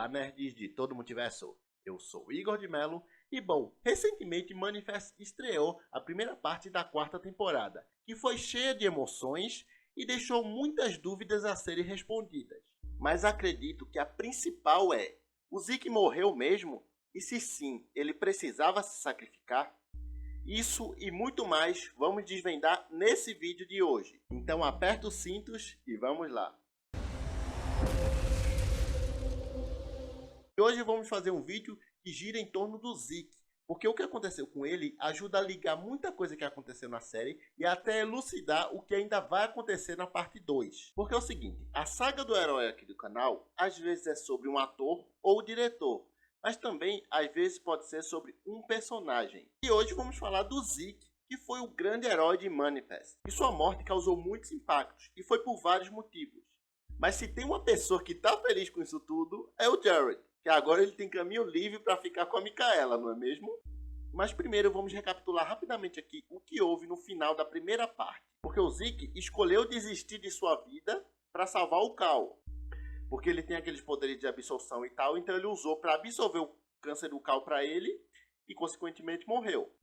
Olá, nerds de todo o multiverso. Eu sou o Igor de Mello e, bom, recentemente Manifest estreou a primeira parte da quarta temporada, que foi cheia de emoções e deixou muitas dúvidas a serem respondidas. Mas acredito que a principal é: o Zeke morreu mesmo? E se sim, ele precisava se sacrificar? Isso e muito mais vamos desvendar nesse vídeo de hoje. Então aperta os cintos e vamos lá. E hoje vamos fazer um vídeo que gira em torno do Zeke, porque o que aconteceu com ele ajuda a ligar muita coisa que aconteceu na série e até elucidar o que ainda vai acontecer na parte 2. Porque é o seguinte, a saga do herói aqui do canal às vezes é sobre um ator ou diretor, mas também às vezes pode ser sobre um personagem. E hoje vamos falar do Zeke, que foi o grande herói de Manifest. E sua morte causou muitos impactos e foi por vários motivos. Mas se tem uma pessoa que está feliz com isso tudo, é o Jared, que agora ele tem caminho livre para ficar com a Micaela, não é mesmo? Mas primeiro vamos recapitular rapidamente aqui o que houve no final da primeira parte. Porque o Zeke escolheu desistir de sua vida para salvar o Cal. Porque ele tem aqueles poderes de absorção e tal, então ele usou para absorver o câncer do Cal para ele e consequentemente morreu.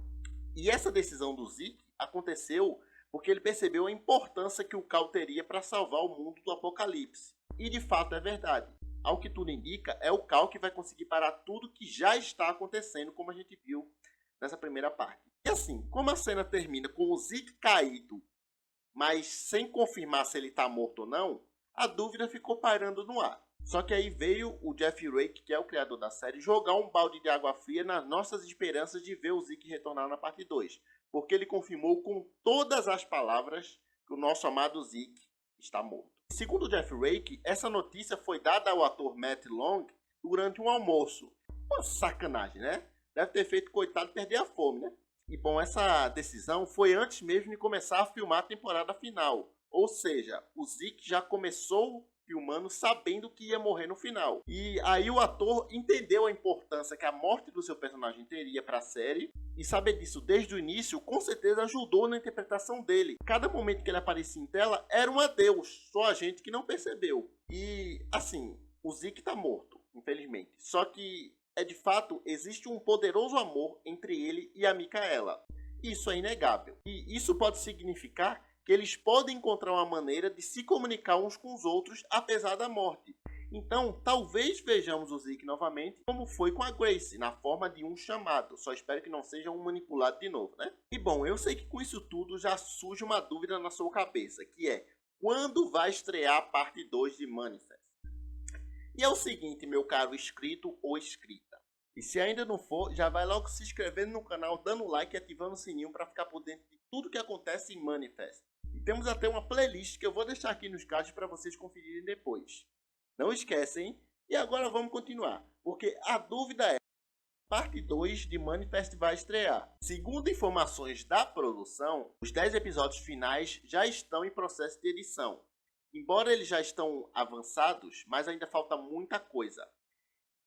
E essa decisão do Zeke aconteceu porque ele percebeu a importância que o Cal teria para salvar o mundo do apocalipse. E de fato é verdade. Ao que tudo indica, é o Cal que vai conseguir parar tudo que já está acontecendo, como a gente viu nessa primeira parte. E assim, como a cena termina com o Zeke caído, mas sem confirmar se ele está morto ou não, a dúvida ficou pairando no ar. Só que aí veio o Jeff Rake, que é o criador da série, jogar um balde de água fria nas nossas esperanças de ver o Zeke retornar na parte 2. Porque ele confirmou com todas as palavras que o nosso amado Zeke está morto. Segundo o Jeff Rake, essa notícia foi dada ao ator Matt Long durante um almoço. Uma sacanagem, né? Deve ter feito o coitado perder a fome, né? E bom, essa decisão foi antes mesmo de começar a filmar a temporada final. Ou seja, o Zeke já começou filmando sabendo que ia morrer no final. E aí o ator entendeu a importância que a morte do seu personagem teria para a série. E saber disso desde o início, com certeza ajudou na interpretação dele. Cada momento que ele aparecia em tela era um adeus, só a gente que não percebeu. E assim, o Zeke tá morto, infelizmente. Só que, de fato, existe um poderoso amor entre ele e a Micaela. Isso é inegável. E isso pode significar que eles podem encontrar uma maneira de se comunicar uns com os outros apesar da morte. Então, talvez vejamos o Zeke novamente, como foi com a Grace, na forma de um chamado. Só espero que não seja um manipulado de novo, né? E bom, eu sei que com isso tudo já surge uma dúvida na sua cabeça, que é: quando vai estrear a parte 2 de Manifest? E é o seguinte, meu caro inscrito ou inscrita. E se ainda não for, já vai logo se inscrevendo no canal, dando like e ativando o sininho para ficar por dentro de tudo que acontece em Manifest. E temos até uma playlist que eu vou deixar aqui nos cards para vocês conferirem depois. Não esquecem. E agora vamos continuar, porque a dúvida é: parte 2 de Manifest vai estrear. Segundo informações da produção, os 10 episódios finais já estão em processo de edição. Embora eles já estão avançados, mas ainda falta muita coisa.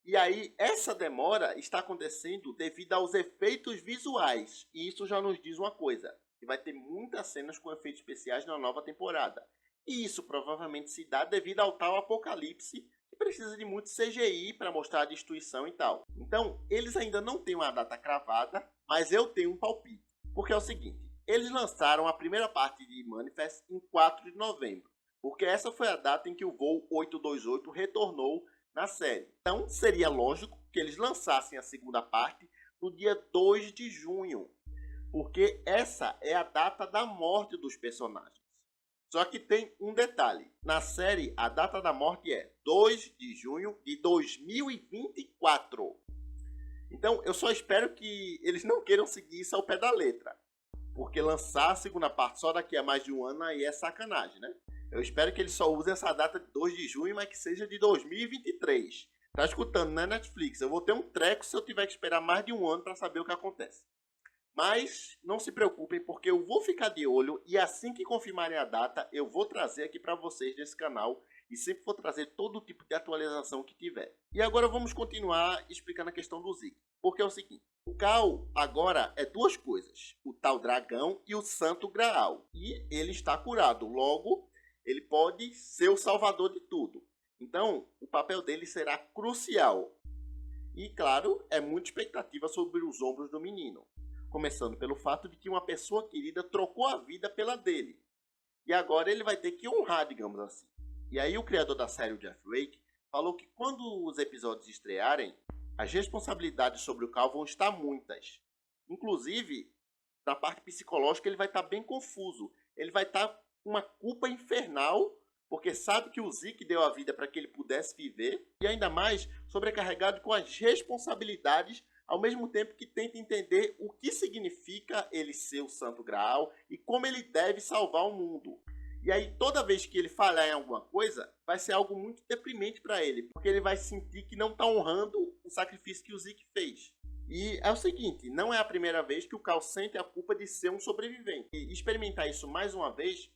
E aí, essa demora está acontecendo devido aos efeitos visuais. E isso já nos diz uma coisa: que vai ter muitas cenas com efeitos especiais na nova temporada. E isso provavelmente se dá devido ao tal apocalipse, que precisa de muito CGI para mostrar a destruição e tal. Então, eles ainda não têm uma data cravada, mas eu tenho um palpite. Porque é o seguinte, eles lançaram a primeira parte de Manifest em 4 de novembro. Porque essa foi a data em que o voo 828 retornou na série. Então, seria lógico que eles lançassem a segunda parte no dia 2 de junho. Porque essa é a data da morte dos personagens. Só que tem um detalhe. Na série, a data da morte é 2 de junho de 2024. Então, eu só espero que eles não queiram seguir isso ao pé da letra. Porque lançar a segunda parte só daqui a mais de um ano aí é sacanagem, né? Eu espero que eles só usem essa data de 2 de junho, mas que seja de 2023. Tá escutando, né, Netflix? Eu vou ter um treco se eu tiver que esperar mais de um ano para saber o que acontece. Mas não se preocupem, porque eu vou ficar de olho e assim que confirmarem a data, eu vou trazer aqui para vocês nesse canal e sempre vou trazer todo tipo de atualização que tiver. E agora vamos continuar explicando a questão do Zeke. Porque é o seguinte, o Cal agora é duas coisas: o tal dragão e o santo Graal. E ele está curado, logo ele pode ser o salvador de tudo. Então, o papel dele será crucial. E, claro, é muita expectativa sobre os ombros do menino. Começando pelo fato de que uma pessoa querida trocou a vida pela dele. E agora ele vai ter que honrar, digamos assim. E aí o criador da série, o Jeff Wake, falou que quando os episódios estrearem, as responsabilidades sobre o Cal vão estar muitas. Inclusive, na parte psicológica ele vai estar bem confuso. Ele vai estar com uma culpa infernal, porque sabe que o Zeke deu a vida para que ele pudesse viver, e ainda mais sobrecarregado com as responsabilidades, ao mesmo tempo que tenta entender o que significa ele ser o Santo Graal e como ele deve salvar o mundo. E aí, toda vez que ele falhar em alguma coisa, vai ser algo muito deprimente para ele, porque ele vai sentir que não está honrando o sacrifício que o Zeke fez. E é o seguinte, não é a primeira vez que o Cal sente a culpa de ser um sobrevivente. E experimentar isso mais uma vez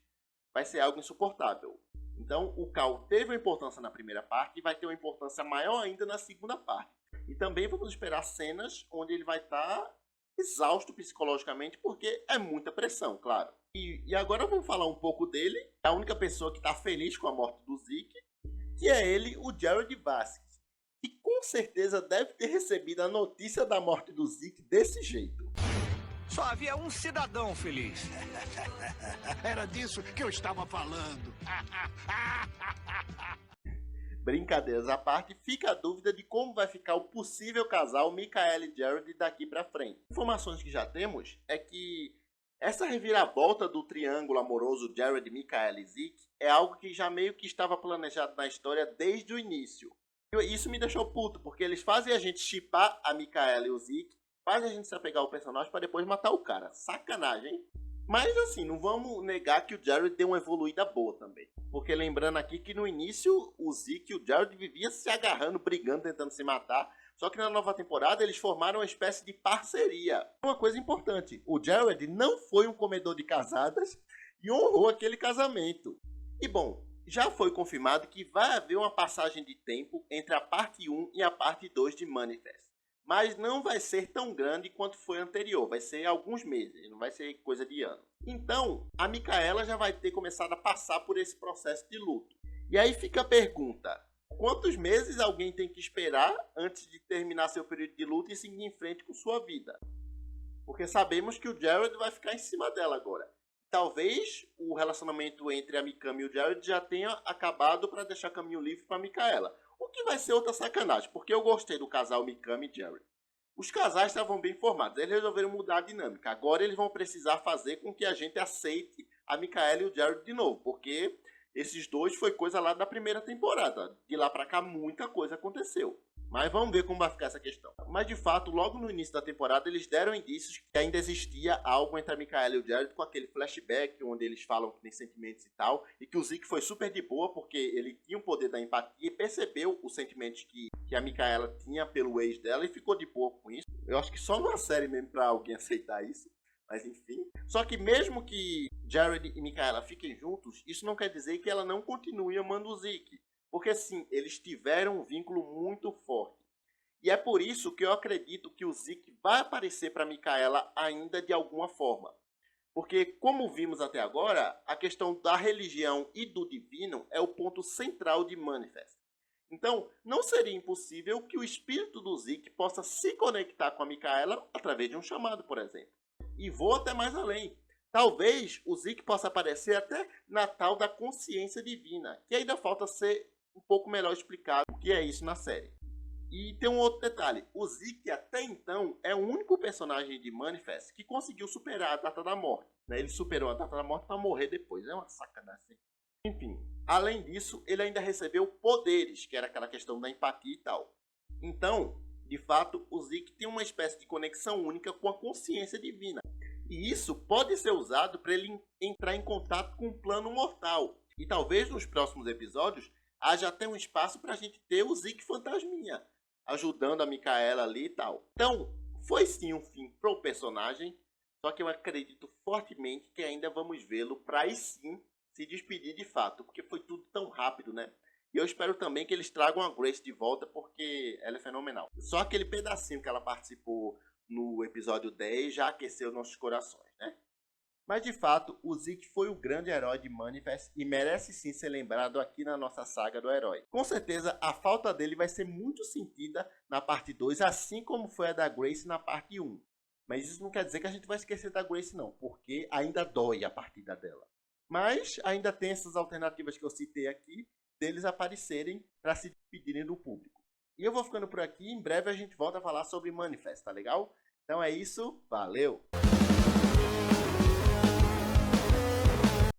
vai ser algo insuportável. Então, o Cal teve uma importância na primeira parte e vai ter uma importância maior ainda na segunda parte. E também vamos esperar cenas onde ele vai estar exausto psicologicamente, porque é muita pressão, claro. E agora vamos falar um pouco dele, a única pessoa que está feliz com a morte do Zeke, que é ele, o Jared Vasquez, que com certeza deve ter recebido a notícia da morte do Zeke desse jeito. Só havia um cidadão feliz. Era disso que eu estava falando. Brincadeiras à parte, fica a dúvida de como vai ficar o possível casal Michaela e Jared daqui pra frente. Informações que já temos é que essa reviravolta do triângulo amoroso Jared, Michaela e Zeke é algo que já meio que estava planejado na história desde o início. E isso me deixou puto, porque eles fazem a gente shippar a Michaela e o Zeke, fazem a gente se apegar ao personagem para depois matar o cara. Sacanagem, hein? Mas assim, não vamos negar que o Jared deu uma evoluída boa também. Porque lembrando aqui que no início o Zeke e o Jared viviam se agarrando, brigando, tentando se matar. Só que na nova temporada eles formaram uma espécie de parceria. Uma coisa importante, o Jared não foi um comedor de casadas e honrou aquele casamento. E bom, já foi confirmado que vai haver uma passagem de tempo entre a parte 1 e a parte 2 de Manifest. Mas não vai ser tão grande quanto foi anterior, vai ser alguns meses, não vai ser coisa de ano. Então, a Michaela já vai ter começado a passar por esse processo de luto. E aí fica a pergunta, quantos meses alguém tem que esperar antes de terminar seu período de luto e seguir em frente com sua vida? Porque sabemos que o Jared vai ficar em cima dela agora. Talvez o relacionamento entre a Mikami e o Jared já tenha acabado para deixar caminho livre para a Michaela. O que vai ser outra sacanagem, porque eu gostei do casal Mikami e Jared. Os casais estavam bem formados, eles resolveram mudar a dinâmica. Agora eles vão precisar fazer com que a gente aceite a Michaela e o Jared de novo, porque esses dois foi coisa lá da primeira temporada. De lá pra cá muita coisa aconteceu. Mas vamos ver como vai ficar essa questão. Mas de fato, logo no início da temporada, eles deram indícios que ainda existia algo entre a Michaela e o Jared, com aquele flashback onde eles falam que tem sentimentos e tal, e que o Zeke foi super de boa porque ele tinha o poder da empatia e percebeu os sentimentos que a Michaela tinha pelo ex dela e ficou de boa com isso. Eu acho que só numa série mesmo pra alguém aceitar isso. Mas enfim. Só que mesmo que Jared e Michaela fiquem juntos, isso não quer dizer que ela não continue amando o Zeke. Porque sim, eles tiveram um vínculo muito forte. E é por isso que eu acredito que o Zeke vai aparecer para Michaela ainda de alguma forma. Porque, como vimos até agora, a questão da religião e do divino é o ponto central de Manifest. Então, não seria impossível que o espírito do Zeke possa se conectar com a Michaela através de um chamado, por exemplo. E vou até mais além. Talvez o Zeke possa aparecer até na tal da consciência divina, que ainda falta ser um pouco melhor explicado o que é isso na série. E tem um outro detalhe, o Zeke até então é o único personagem de Manifest que conseguiu superar a data da morte. Ele superou a data da morte para morrer depois, é uma sacanagem. Enfim, além disso, ele ainda recebeu poderes, que era aquela questão da empatia e tal. Então, de fato, o Zeke tem uma espécie de conexão única com a consciência divina. E isso pode ser usado para ele entrar em contato com o plano mortal. E talvez nos próximos episódios haja até um espaço para a gente ter o Zeke fantasminha, ajudando a Michaela ali e tal. Então, foi sim um fim pro personagem, só que eu acredito fortemente que ainda vamos vê-lo para aí sim se despedir de fato, porque foi tudo tão rápido, né? E eu espero também que eles tragam a Grace de volta, porque ela é fenomenal. Só aquele pedacinho que ela participou no episódio 10 já aqueceu nossos corações, né? Mas de fato, o Zeke foi o grande herói de Manifest e merece sim ser lembrado aqui na nossa saga do herói. Com certeza, a falta dele vai ser muito sentida na parte 2, assim como foi a da Grace na parte 1. Mas isso não quer dizer que a gente vai esquecer da Grace não, porque ainda dói a partida dela. Mas ainda tem essas alternativas que eu citei aqui, deles aparecerem para se despedirem do público. E eu vou ficando por aqui, em breve a gente volta a falar sobre Manifest, tá legal? Então é isso, valeu!